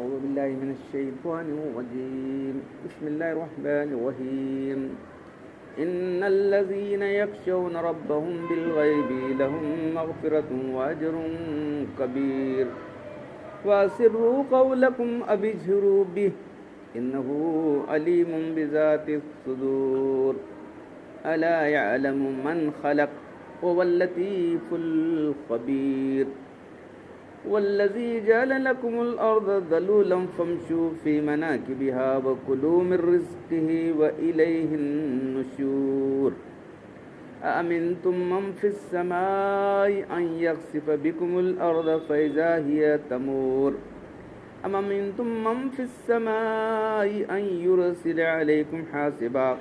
أعوذ بالله من الشيطان الرجيم بسم الله الرحمن الرحيم إن الذين يخشون ربهم بالغيب لهم مغفرة وأجر كبير وأسروا قولكم أو اجهروا به إنه عليم بذات الصدور ألا يعلم من خلق وهو اللطيف الخبير والذي جعل لكم الأرض ذلولا فامشوا في مناكبها وكلوا من رزقه وإليه النشور أأمنتم من في السماء أن يخسف بكم الأرض فإذا هي تمور أم أمنتم من في السماء أن يرسل عليكم حاسبا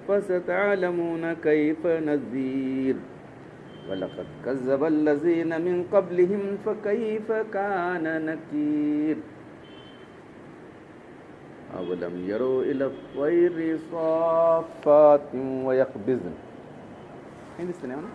فستعلمون كيف نذير وَلَقَدْ كَذَّبَ الَّذِينَ مِنْ قَبْلِهِمْ فَكَيْفَ كَانَ نَكِيرِ أَوَلَمْ يَرَوْا إِلَى الطَّيْرِ صَافَّاتٍ وَيَقْبِضْنَ ہندوستانی ہے نا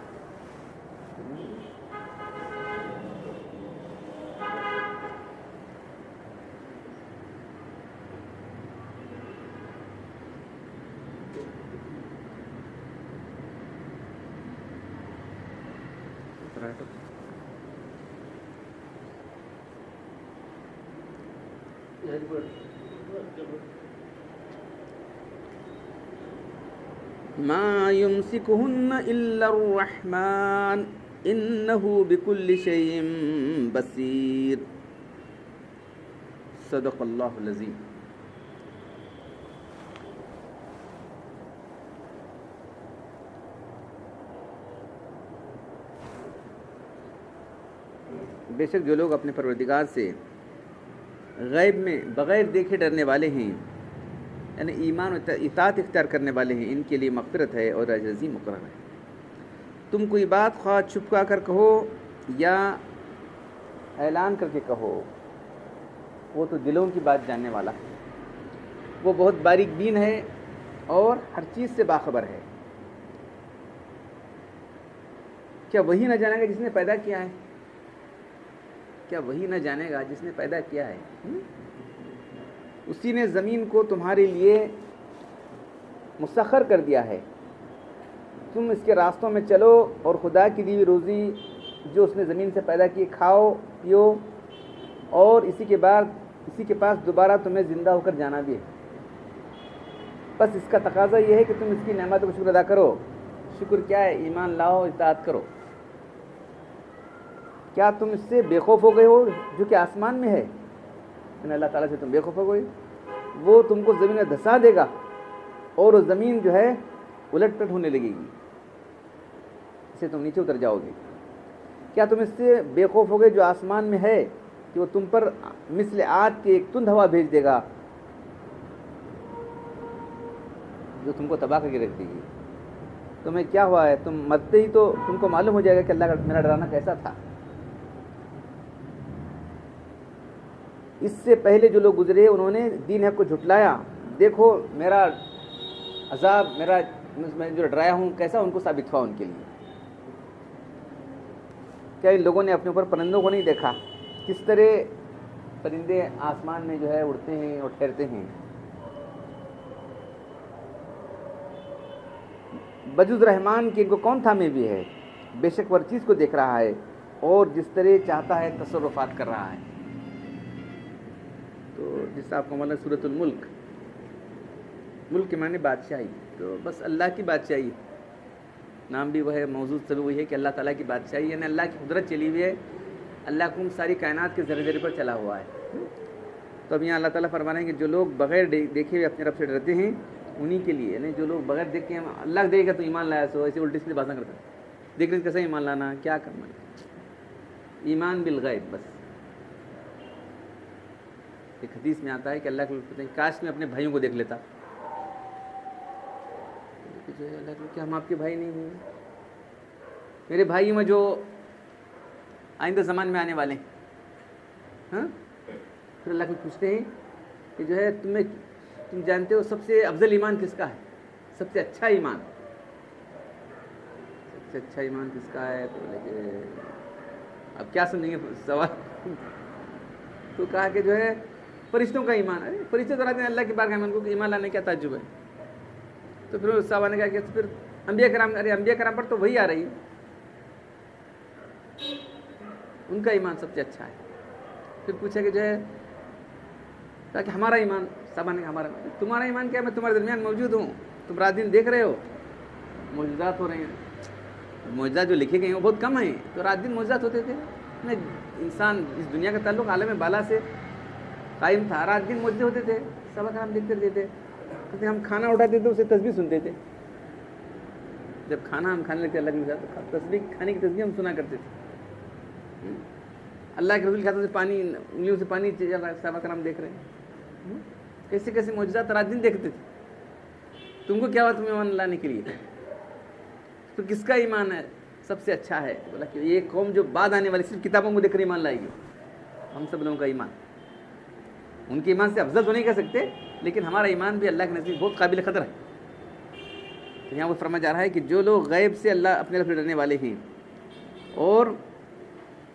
ما يمسكهن إلا الرحمن إنه بكل شيء بصير صدق الله العظيم. بے شک جو لوگ اپنے پروردگار سے غیب میں بغیر دیکھے ڈرنے والے ہیں یعنی ایمان و اطاعت اختیار کرنے والے ہیں ان کے لیے مغفرت ہے اور اجر عظیم مقرر ہے. تم کوئی بات خواہ چھپکا کر کہو یا اعلان کر کے کہو وہ تو دلوں کی بات جاننے والا ہے. وہ بہت باریک بین ہے اور ہر چیز سے باخبر ہے. کیا وہی نہ جانے گا جس نے پیدا کیا ہے؟ کیا وہی نہ جانے گا جس نے پیدا کیا ہے؟ اسی نے زمین کو تمہارے لیے مسخر کر دیا ہے. تم اس کے راستوں میں چلو اور خدا کی دی ہوئی روزی جو اس نے زمین سے پیدا کی کھاؤ پیو اور اسی کے پاس دوبارہ تمہیں زندہ ہو کر جانا بھی ہے. بس اس کا تقاضا یہ ہے کہ تم اس کی نعمتوں کا شکر ادا کرو. شکر کیا ہے؟ ایمان لاؤ اطاعت کرو. کیا تم اس سے بے خوف ہو گئے ہو جو کہ آسمان میں ہے؟ اللہ تعالیٰ سے تم بے خوف ہو گئے. وہ تم کو زمین میں دھسا دے گا اور وہ زمین جو ہے الٹ پلٹ ہونے لگے گی. اسے تم نیچے اتر جاؤ گے. کیا تم اس سے بے خوف ہو گئے جو آسمان میں ہے کہ وہ تم پر مثل آگ کی ایک تند ہوا بھیج دے گا جو تم کو تباہ کر کے رکھ دے گی. تمہیں کیا ہوا ہے؟ تم مرتے ہی تو تم کو معلوم ہو جائے گا کہ اللہ کا میرا ڈرانا کیسا تھا. اس سے پہلے جو لوگ گزرے انہوں نے دین حق کو جھٹلایا. دیکھو میرا عذاب میں جو ڈرایا ہوں کیسا ان کو ثابت ہوا ان کے لیے. کیا ان لوگوں نے اپنے اوپر پرندوں کو نہیں دیکھا کس طرح پرندے آسمان میں جو ہے اڑتے ہیں اور ٹھہرتے ہیں؟ بجز رحمان کے ان کو کون تھامے بھی ہے؟ بے شک وہ ہر چیز کو دیکھ رہا ہے اور جس طرح چاہتا ہے تصرفات کر رہا ہے. تو جس آپ کو معلوم سورۃ الملک، ملک کے معنی بادشاہی، تو بس اللہ کی بادشاہی نام بھی وہ ہے، موضوع سب وہی ہے کہ اللہ تعالیٰ کی بادشاہی یعنی اللہ کی قدرت چلی ہوئی ہے. اللہ کو ساری کائنات کے ذرے ذرے پر چلا ہوا ہے. تو اب یہاں اللہ تعالیٰ فرما رہے ہیں کہ جو لوگ بغیر دیکھے ہوئے اپنے رب سے ڈرتے ہیں انہی کے لیے، یعنی جو لوگ بغیر دیکھے اللہ دے گا تو ایمان لایا سو ایسے الٹی سیدھی بات نہ کرتا. دیکھنے سے کیسا ایمان لانا، کیا کرنا؟ ایمان بالغیب. بس ایک حدیث میں آتا ہے کہ اللہ کے کہتے ہیں کاش میں اپنے بھائیوں کو دیکھ لیتا. جو ہے اللہ کہ ہم آپ کے بھائی نہیں ہیں، میرے بھائی میں جو آئندہ زمان میں آنے والے ہیں. ہاں پھر اللہ کو پوچھتے ہیں کہ جو ہے تم جانتے ہو سب سے افضل ایمان کس کا ہے؟ سب سے اچھا ایمان کس کا ہے؟ تو اب کیا سمجھیں گے سوال؟ تو کہا کہ جو ہے فرشتوں کا ایمان. ارے فرشتے تو آتے ہیں اللہ کی بارگاہ میں, ان کو ایمان لانے کیا تعجب ہے؟ تو پھر صحابہ نے کہا کہ پھر انبیاء کرام, ارے انبیاء کرام پر تو وہی آ رہی ہے, ان کا ایمان سب سے اچھا ہے. پھر پوچھا کہ جو ہے تاکہ ہمارا ایمان, صحابہ نے کہا ہمارا ایمان. تمہارا ایمان کیا, میں تمہارے درمیان موجود ہوں, تم رات دن دیکھ رہے ہو معجزات ہو رہے ہیں. معجزات جو لکھے گئے ہیں وہ بہت کم ہیں, تو رات دن معجزات ہوتے تھے. انسان اس دنیا کا تعلق عالم بالا سے قائم تھا, رات دن معجزے ہوتے تھے. سبق ہم دیکھتے رہتے تھے. کہتے ہم کھانا اٹھاتے تھے اسے تسبیح سنتے تھے. جب کھانا ہم کھانے لگتے اللہ کے ساتھ, تسبیح کھانے کی تسبیح ہم سنا کرتے تھے. اللہ کے رسول کے ہاتھوں سے پانی, انگلیوں سے پانی چل رہا ہے, صحابہ کرام دیکھ رہے ہیں. کیسے کیسے معجزات رات دن دیکھتے تھے. تم کو کیا ہوا تمہیں ایمان لانے کے لیے؟ تو کس کا ایمان ہے سب سے اچھا ہے؟ بولا کہ یہ قوم جو بعد آنے والی صرف کتابوں کو دیکھ کر ایمان لائے گی. ہم سب لوگوں کا ایمان, ان کے ایمان سے افضل تو نہیں کہہ سکتے, لیکن ہمارا ایمان بھی اللہ کے نزدیک بہت قابل قدر ہے. تو یہاں وہ فرمایا جا رہا ہے کہ جو لوگ غیب سے اللہ اپنے رب سے ڈرنے والے ہیں اور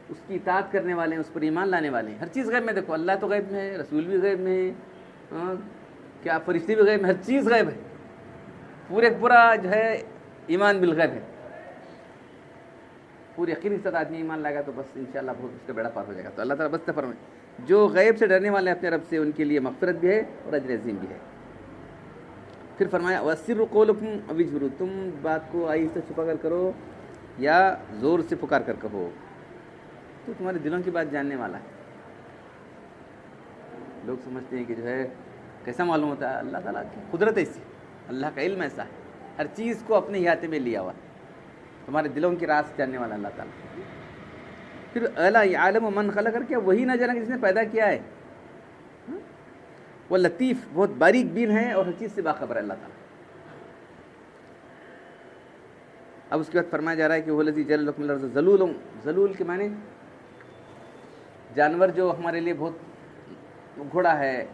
اس کی اطاعت کرنے والے ہیں, اس پر ایمان لانے والے ہیں. ہر چیز غیب میں, دیکھو اللہ تو غیب میں ہے, رسول بھی غیب میں ہے, کیا فرشتے بھی غیب میں, ہر چیز غیب ہے. پورا جو ہے ایمان بالغیب ہے. پوری یقین کے ساتھ آدمی ایمان لائے گا تو بس انشاءاللہ بہت اس کا بیڑا پار ہو جائے گا. تو اللہ تعالیٰ بس فرمائے جو غیب سے ڈرنے والے ہیں اپنے رب سے, ان کے لیے مغفرت بھی ہے اور اجر عظیم بھی ہے. پھر فرمایا وَأَسِرُّوا قَوْلَكُمْ أَوِ اجْهَرُوا, تم بات کو آہستہ چھپا کر کرو یا زور سے پکار کر کہو, تو تمہارے دلوں کی بات جاننے والا ہے. لوگ سمجھتے ہیں کہ جو ہے کیسا معلوم ہوتا ہے, اللہ تعالیٰ کی قدرت ایسی, اللہ کا علم ایسا ہے, ہر چیز کو اپنے احاطے میں لیا ہوا ہے. تمہارے دلوں کی راز جاننے والا اللہ تعالیٰ. پھر الا یعلم من خلق, کر کے وہی نہ جانا جس نے پیدا کیا ہے. وہ لطیف, بہت باریک بین ہے اور ہر چیز سے باخبر ہے اللہ تعالیٰ. اب اس کے بعد فرمایا جا رہا ہے کہ وہ الذی جعل لکم الارض ذلولا, ذلول کے معنی جانور جو ہمارے لیے بہت, گھوڑا ہے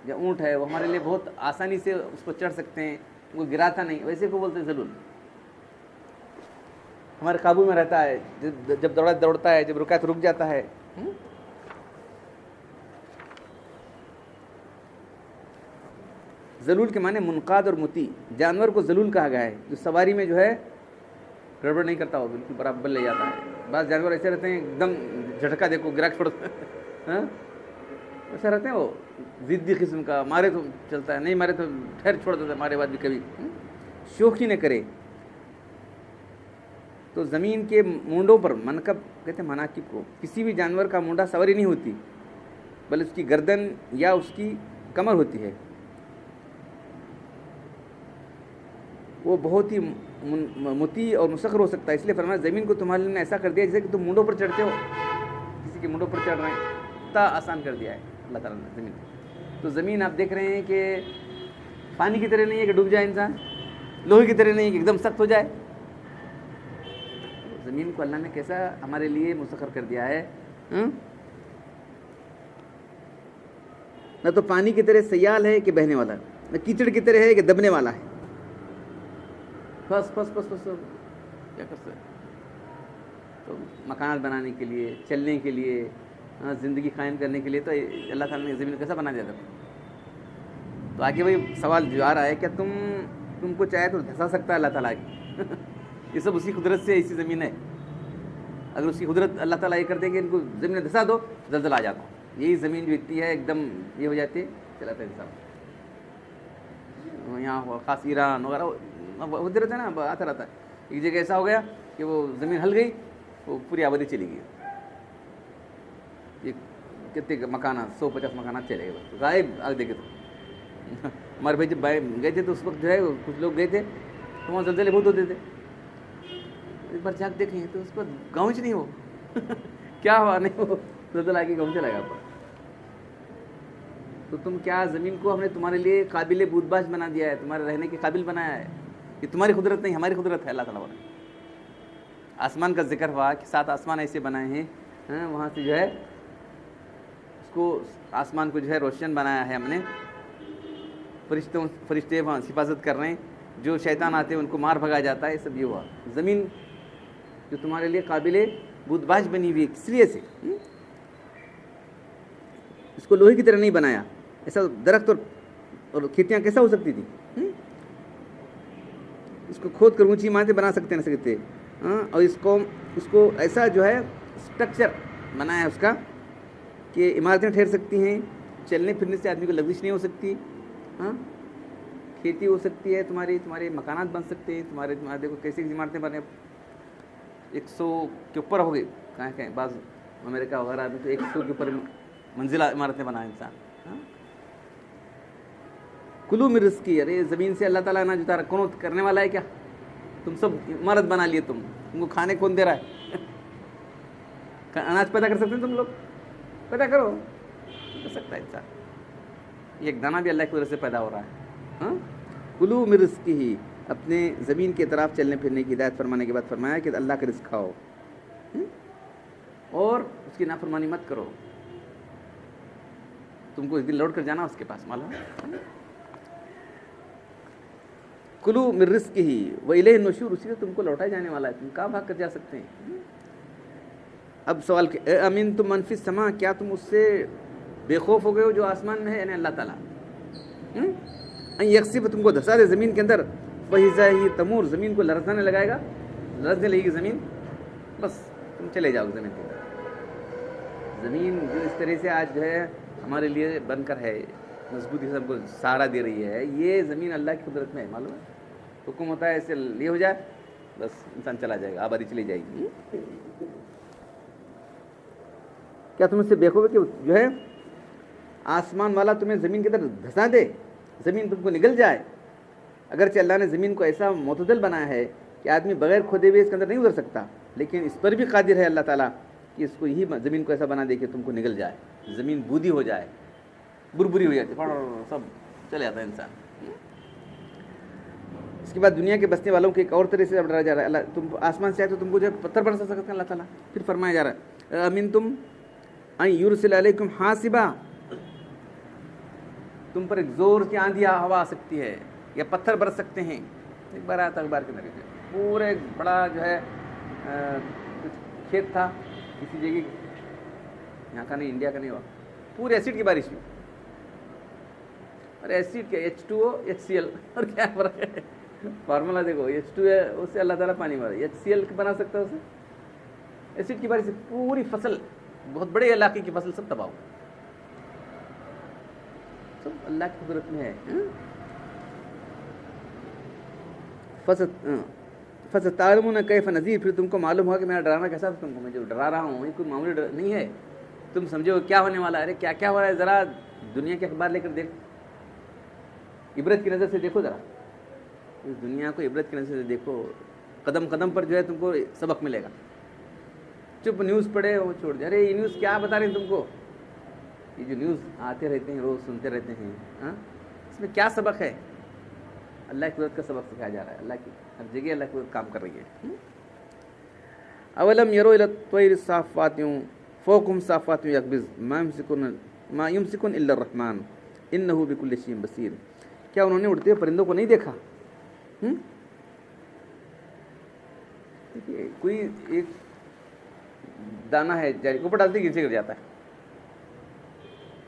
یا اونٹ ہے, وہ ہمارے لیے بہت آسانی سے اس پر چڑھ سکتے ہیں, وہ گراتا نہیں, ویسے کو بولتے ہیں ذلول. ہمارے قابو میں رہتا ہے, جب دوڑتا ہے, جب رکا تو رک جاتا ہے. ذلول کے معنی منقاد اور مطیع, جانور کو ذلول کہا گیا ہے جو سواری میں جو ہے گڑبڑ نہیں کرتا, ہو بالکل برابر لے جاتا ہے. بعض جانور ایسے رہتے ہیں ایک دم جھٹکا دیکھو گرا چھوڑ, ایسا رہتے ہیں وہ ضدی قسم کا, مارے تو چلتا ہے, نہیں مارے تو ٹھہر چھوڑ دیتا ہے, مارے بعد بھی کبھی شوخی نہ کرے. تو زمین کے مونڈوں پر, منکب کہتے ہیں مناکب کو, کسی بھی جانور کا مونڈا سواری نہیں ہوتی, بلکہ اس کی گردن یا اس کی کمر ہوتی ہے. وہ بہت ہی مطیع اور مسخر ہو سکتا ہے. اس لیے فرمایا زمین کو تمہارے لیے ایسا کر دیا جیسے کہ تم مونڈوں پر چڑھتے ہو, کسی کے مونڈوں پر چڑھ رہے ہیں, اتنا آسان کر دیا ہے اللہ تعالیٰ نے زمین. تو زمین آپ دیکھ رہے ہیں کہ پانی کی طرح نہیں ہے کہ ڈوب جائے انسان, لوہے کی طرح نہیں ہے کہ ایک دم سخت ہو جائے. زمین کو اللہ نے کیسا ہمارے لیے مسخر کر دیا ہے, نہ تو پانی کی طرح سیال ہے کہ بہنے والا, نہ کیچڑ کی طرح ہے کہ دبنے والا ہے. بس کیا کر سکتے. تو مکانات بنانے کے لیے, چلنے کے لیے, زندگی قائم کرنے کے لیے تو اللہ تعالیٰ نے زمین کیسا بنا دیا تھا. تو آگے وہی سوال جو آ رہا ہے, کیا تم کو چاہے تو دھسا سکتا ہے اللہ تعالیٰ کی؟ یہ سب اسی قدرت سے ایسی زمین ہے. اگر اس کی قدرت اللہ تعالیٰ یہ کر دیں کہ ان کو زمین دھسا دو, زلزلہ آ جاتا. یہی زمین جو اتنی ہے ایک دم یہ ہو جاتی ہے, چلاتا ہے انسان. یہاں خاص ایران وغیرہ ہوتے رہتا ہے نا, آتا رہتا ہے. ایک جگہ ایسا ہو گیا کہ وہ زمین ہل گئی, وہ پوری آبادی چلی گئی. یہ کتنے مکانات, 150 مکانات چلے گئے, غائب. آگے دیکھے تو ہمارے بھائی جب گئے تھے تو اس وقت جو ہے کچھ لوگ گئے تھے تو وہاں زلزلے بہت ہوتے تھے. ایک بار جا کے دیکھیں تو اس پر گاؤں چ نہیں ہو کیا ہوا, نہیں ہو زلزلہ آ کے گاؤں چلا گیا پر. تو تم کیا, زمین کو ہم نے تمہارے لیے قابل بود باش بنا دیا ہے, تمہارے رہنے کے قابل بنایا ہے. یہ تمہاری قدرت نہیں, ہماری قدرت ہے اللہ تعالیٰ نے. آسمان کا ذکر ہوا کہ 7 آسمان ایسے بنائے ہیں, وہاں سے جو ہے اس کو, آسمان کو جو ہے روشن بنایا ہے ہم نے. فرشتے وہاں حفاظت کر رہے ہیں, جو شیطان آتے ہیں ان کو مار بھگا جاتا ہے. سب یہ ہوا. زمین جو تمہارے لیے قابل بود باش بنی ہوئی ہے, کس لیے سے؟ اس کو لوہے کی طرح نہیں بنایا. ایسا درخت اور کھیتیاں کیسا ہو سکتی تھی؟ اس کو کھود کر اونچی عمارتیں بنا سکتے تھے. اور اس کو ایسا جو ہے اسٹرکچر بنایا اس کا کہ عمارتیں ٹھہر سکتی ہیں, چلنے پھرنے سے آدمی کو لغزش نہیں ہو سکتی. کھیتی ہو سکتی ہے, تمہارے مکانات بن سکتے ہیں, تمہارے دیکھو کیسی عمارتیں بنے, 100 کے اوپر ہو گئی کہیں بعض امریکہ وغیرہ میں تو 100 کے اوپر منزلہ عمارتیں بنائیں انسان. کلو من رزقی, ارے زمین سے اللہ تعالیٰ نہ جتا رہا, کون کرنے والا ہے کیا؟ تم سب عمارت بنا لیے, تم کو کھانے کون دے رہا ہے؟ اناج پیدا کر سکتے ہیں تم لوگ؟ پیدا کرو, کر سکتا ہے انسان. یہ ایک دانہ بھی اللہ کی وجہ سے پیدا ہو رہا ہے. کلو من رزقہ, اپنے زمین کے طرف چلنے پھرنے کی ہدایت فرمانے کے بعد فرمایا کہ اللہ کا رزق کھاؤ اور اس کی نافرمانی مت کرو. تم کو ایک دن لوٹ کر جانا اس کے پاس, معلوم ہے. کلو من رزقہ وإلیہ النشور, اسی سے تم کو لوٹا جانے والا ہے, تم کہاں بھاگ کر جا سکتے ہیں. اب سوال کہ امنتم من فی السماء, کیا تم اس سے بے خوف ہو گئے ہو جو آسمان میں ہے, یعنی اللہ تعالیٰ, ان یکسف, تم کو دھسا دے زمین کے اندر, فإذا ہی تمور, زمین کو لرزانے لگائے گا, لرزنے لگے گی زمین, بس تم چلے جاؤ زمین کے اندر. زمین جو اس طرح سے آج جو ہے ہمارے لیے بن کر ہے, مضبوطی سے ہم کو سہارا دے رہی ہے, یہ زمین اللہ کی قدرت میں ہے, معلوم ہے. حکم ہوتا ہے ایسے یہ ہو جائے, بس انسان چلا جائے گا, آبادی چلی جائے گی. کیا تم اس سے بے خوف کہ جو ہے آسمان والا تمہیں زمین کی طرف دھسا دے, زمین تم کو نگل جائے؟ اگرچہ اللہ نے زمین کو ایسا معتدل بنایا ہے کہ آدمی بغیر کھودے ہوئے اس کے اندر نہیں گزر سکتا, لیکن اس پر بھی قادر ہے اللہ تعالیٰ کہ اس کو یہی زمین کو ایسا بنا دے کہ تم کو نگل جائے, زمین بودی ہو جائے, بربری ہو جاتی, سب چلے جاتا ہے انسان. اس کے بعد دنیا کے بسنے والوں کے ایک اور طرح سے ڈرایا جا رہا ہے. اللہ تم آسمان سے آئے تو تم کو جو ہے پتھر برسا سکتے ہیں اللہ تعالیٰ. پھر فرمایا جا رہا ہے امنتم ان یرسل علیکم حاصبا, تم پر ایک زور کی آندھی ہوا آ سکتی ہے یا پتھر برس سکتے ہیں. ایک بار آیا تھا اخبار کے اندر, پورا ایک بڑا جو ہے کھیت تھا کسی جگہ, یہاں کا نہیں, انڈیا کا نہیں ہوا, پورے ایسڈ کی بارش ہوئی. اور ایسڈ کیا, H2O HCl, اور کیا فرق ہے فارمولا دیکھو, H2 ہے اس سے اللہ تعالیٰ پانی مارا, HCl بنا سکتا ہے اسے. ایسڈ کی بارش سے پوری فصل, بہت بڑے علاقے کی فصل سب تباہ ہو, سب اللہ کی قدرت میں ہے. فَسَتَعْلَمُونَ كَيْفَ نَذِيرٌ, پھر تم کو معلوم ہوگا کہ میرا ڈرانا کیسا تھا. تم کو میں جو ڈرا رہا ہوں یہ کوئی معمولی ڈر نہیں ہے, تم سمجھو کیا ہونے والا ہے. ارے کیا کیا ہو رہا ہے, ذرا دنیا کے اخبار لے کر دیکھ, عبرت کی نظر سے دیکھو, ذرا اس دنیا کو عبرت کی نظر سے دیکھو. قدم قدم پر جو ہے تم کو سبق ملے گا. چپ نیوز پڑھے وہ چھوڑ دے, ارے یہ نیوز کیا بتا رہے ہیں تم کو, یہ جو نیوز آتے رہتے ہیں روز سنتے رہتے ہیں, اس میں کیا سبق ہے؟ اللہ کی قدرت کا سبق سکھایا جا رہا ہے. اللہ کی ہر جگہ اللہ کی قدرت کام کر رہی ہے. اولم یرو الی الطیر صافات فوقہم صافات یقبض ما یمسکن الا الرحمن انہ بکل شیء بصیر, کیا انہوں نے اڑتے ہوئے پرندوں کو نہیں دیکھا؟ کوئی ایک دانہ ہے اوپر ڈالتے نیچے گر جاتا ہے.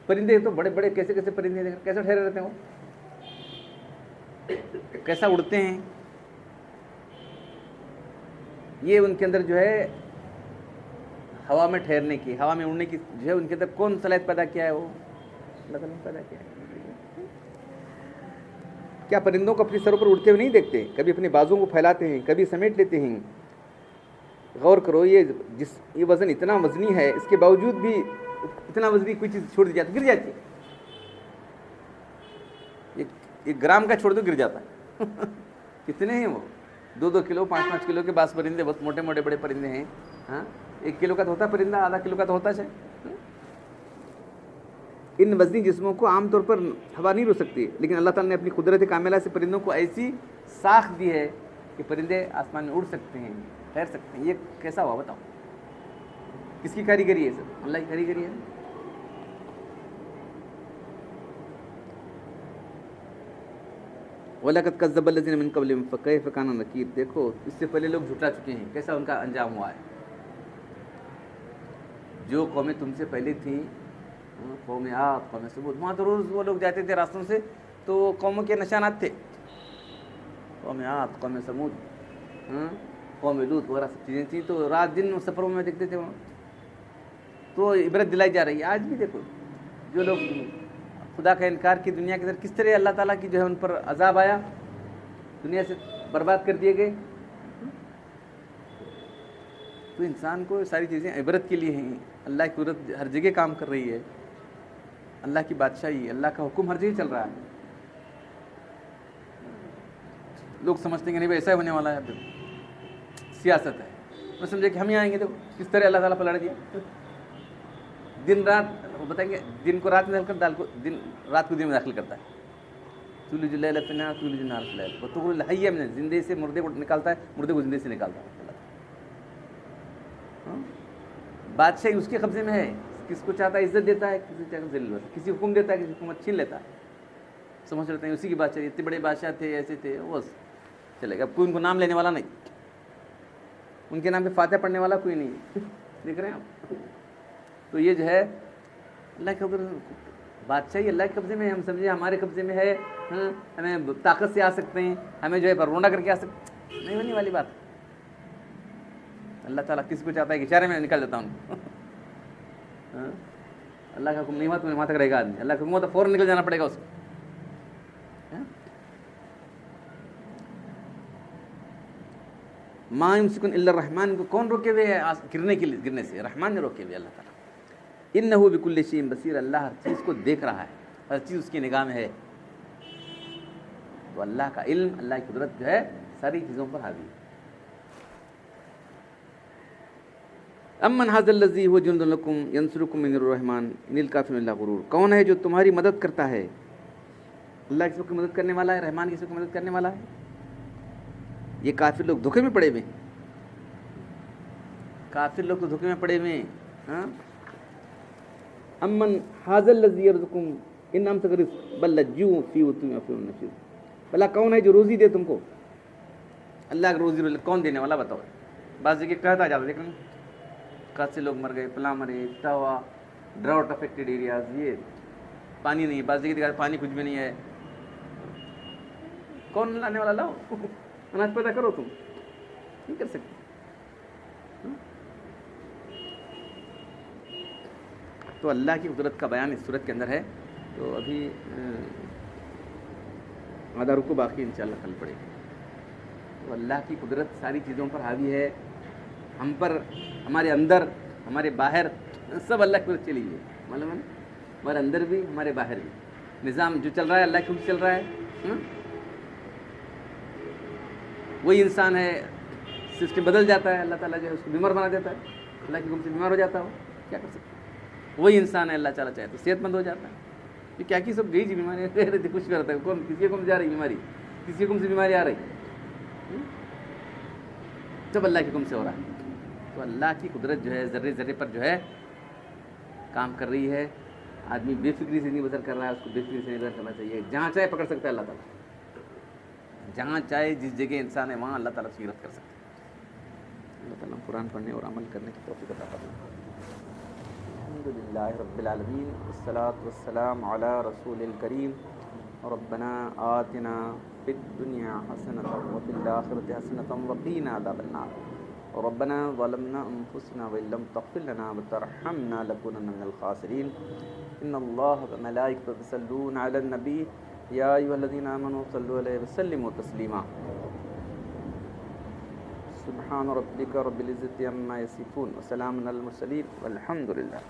پرندے تو بڑے بڑے کیسے کیسے پرندے, کیسے ٹھہرے رہتے ہیں, وہ کیسا اڑتے ہیں. یہ ان کے اندر جو ہے ہوا میں ٹھہرنے کی, ہوا میں اڑنے کی جو ہے ان کے اندر کون صلاحیت پیدا کیا ہے؟ وہ اللہ تعالیٰ نے پیدا کیا ہے. کیا پرندوں کو اپنی سروں پر اڑتے ہوئے نہیں دیکھتے؟ کبھی اپنے بازوں کو پھیلاتے ہیں, کبھی سمیٹ لیتے ہیں. غور کرو, یہ وزن اتنا وزنی ہے, اس کے باوجود بھی اتنا وزنی کوئی چیز چھوڑ دی جاتی گر جاتی ہے. ایک گرام کا چھوڑ دو گر جاتا ہے. کتنے ہیں وہ, 2-2 کلو 5-5 کلو کے بعض پرندے بہت موٹے موٹے بڑے پرندے ہیں. 1 کلو کا تو ہوتا پرندہ, آدھا کلو کا تو ہوتا ہے. ان وزنی جسموں کو عام طور پر ہوا نہیں رو سکتی, لیکن اللہ تعالیٰ نے اپنی قدرت کاملہ سے پرندوں کو ایسی ساخت دی ہے کہ پرندے آسمان میں اڑ سکتے ہیں, ٹھہر سکتے ہیں. یہ کیسا ہوا بتاؤ, کس کی کاریگری ہے؟ سر اللہ کی کاریگری ہے. وَلَقَدْ كَذَّبَ الَّذِينَ مِن قَبْلِهِمْ فَكَيْفَ كَانَ نَكِيرٌ, دیکھو اس سے پہلے لوگ جھٹلا چکے ہیں, کیسا ان کا انجام ہوا ہے. جو قومیں تم سے پہلے تھیں قوم عاد قوم ثمود، وہاں تو روز وہ لوگ جاتے تھے راستوں سے تو قوموں کے نشانات تھے، قوم عاد قوم ثمود قوم لوط وغیرہ سب چیزیں تھیں، تو رات دن سفروں میں دیکھتے تھے وہاں، تو عبرت دلائی جا رہی ہے. آج بھی دیکھو جو لوگ خدا کا انکار کی دنیا کے اندر کس طرح اللہ تعالیٰ کی جو ہے ان پر عذاب آیا، دنیا سے برباد کر دیے گئے. تو انسان کو ساری چیزیں عبرت کے لیے ہیں. اللہ کی قدرت ہر جگہ کام کر رہی ہے، اللہ کی بادشاہی، اللہ کا حکم ہر جگہ چل رہا ہے. لوگ سمجھتے ہیں کہ نہیں بھائی ایسا ہونے والا ہے، سیاست ہے، وہ سمجھے کہ ہم ہی آئیں گے. تو کس طرح اللہ تعالیٰ پلٹ دیا. دن رات وہ بتائیں گے، دن کو رات میں داخل کرتا ہے، رات کو دن میں داخل کرتا ہے. تولج اللیل فی النہار تولج النہار فی اللیل وتخرج الحی من زندے سے مردے کو نکالتا ہے، مردے کو زندے سے نکالتا ہے. بادشاہی اس کے قبضے میں ہے، کس کو چاہتا ہے عزت دیتا ہے، کسی کو چاہتا ہے ذلیل ہوتا ہے، کسی حکم دیتا ہے، کسی حکومت چھین لیتا ہے. سمجھ لیتے ہیں اسی کی بادشاہی، اتنے بڑے بادشاہ تھے، ایسے تھے، بس چلے گا. اب کوئی ان کو نام لینے والا نہیں، ان کے نام پہ فاتحہ پڑھنے والا کوئی نہیں. دیکھ رہے ہیں آپ. تو یہ جو ہے اللہ کے بادشاہی اللہ کے قبضے میں ہے. ہم سمجھے ہمارے قبضے میں ہے، ہمیں طاقت سے آ سکتے ہیں، ہمیں جو ہے رونڈا کر کے آ سکتے، نہیں ہونے والی بات. اللہ تعالیٰ کس کو چاہتا ہے کہ اشارے میں نکل دیتا ہوں. اللہ کا حکم نہیں ہوا تو وہاں تک رہے گا آدمی، اللہ کا حکم ہوا تو فوراً نکل جانا پڑے گا اس کو. ما یمسکن الا الرحمن، کو کون روکے ہوئے ہے گرنے سے؟ رحمان نے روکے ہوئے. اللہ تعالیٰ انہ بکل شیء بصیر، اللہ ہر چیز کو دیکھ رہا ہے، ہر چیز اس کی نگاہ میں ہے. تو اللہ کا علم، اللہ کی قدرت جو ہے ساری چیزوں پر حاوی ہے. امن ھذا الذی هو جند لکم ینصرکم من الرحمن ان الکافرون الا غرور، کون ہے جو تمہاری مدد کرتا ہے؟ اللہ کس کو مدد کرنے والا ہے؟ رحمان کس کو مدد کرنے والا ہے؟ یہ کافر لوگ دھوکے میں پڑے ہوئے ہیں، کافر لوگ تو دھوکے میں پڑے ہوئے ہیں. امن ھذا الذی یرزقکم ان امسک رزقہ بل لجوا فی عتو وفی نفور، بھلا کون ہے جو روزی دے تم کو؟ اللہ کا روزی کون دینے والا بتاؤ. بعض جگہ کہتا جاتا دیکھ رہے کہاں سے لوگ مر گئے، فلاں مرے، اتوا ڈراؤٹ افیکٹڈ ایریاز، یہ پانی نہیں ہے. بعض جگہ دکھا پانی کچھ بھی نہیں ہے. کون لانے والا؟ لاؤ اناج پیدا کرو، تم نہیں کر سکتے. تو اللہ کی قدرت کا بیان اس صورت کے اندر ہے. تو ابھی آدھا رکو، باقی انشاءاللہ کل پڑے گی. تو اللہ کی قدرت ساری چیزوں پر حاوی ہے، ہم پر، ہمارے اندر، ہمارے باہر، سب اللہ کی قدرت چلی ہوئی ہے. معلوم ہے، ہمارے اندر بھی ہمارے باہر بھی نظام جو چل رہا ہے اللہ کی قدرت چل رہا ہے. وہی انسان ہے، سسٹم بدل جاتا ہے، اللہ تعالیٰ جو ہے اس کو بیمار بنا دیتا ہے، اللہ کی حکم سے بیمار ہو جاتا ہو، کیا کر سکتے ہیں. وہی انسان ہے، اللہ تعالیٰ چاہے تو صحت مند ہو جاتا ہے. یہ کیا کی سب گئی جی بیماری کچھ کرتا ہے. کون کسی حکم سے جا رہی بیماری، کسی حکم سے بیماری آ رہی، سب اللہ کے حکم سے ہو رہا ہے. تو اللہ کی قدرت جو ہے ذرے ذرے پر جو ہے کام کر رہی ہے. آدمی بے فکری سے نہیں بسر کر رہا ہے، اس کو بے فکری سے نہیں بسر کرنا چاہیے. جہاں چاہے پکڑ سکتا ہے اللہ تعالیٰ، جہاں چاہے جس جگہ انسان ہے وہاں اللہ تعالیٰ سیرت کر سکتا ہے. اللہ تعالیٰ قرآن پڑھنے اور عمل کرنے کی توفیق عطا فرمائے. الحمدللہ رب العالمین والصلاة والسلام علی رسول الکریم. ربنا آتنا فی الدنیا حسنۃ وفی الآخرۃ حسنۃ وقینا عذاب النار. ربنا ظلمنا انفسنا وان لم تغفر لنا وترحمنا لنكونن من الخاسرین. ان اللہ وملائکته یصلون علی النبی یا ایھا الذین آمنوا صلوا علیہ وسلموا تسلیما. سبحان ربک رب العزة عما یصفون وسلام علی المرسلین والحمد للہ.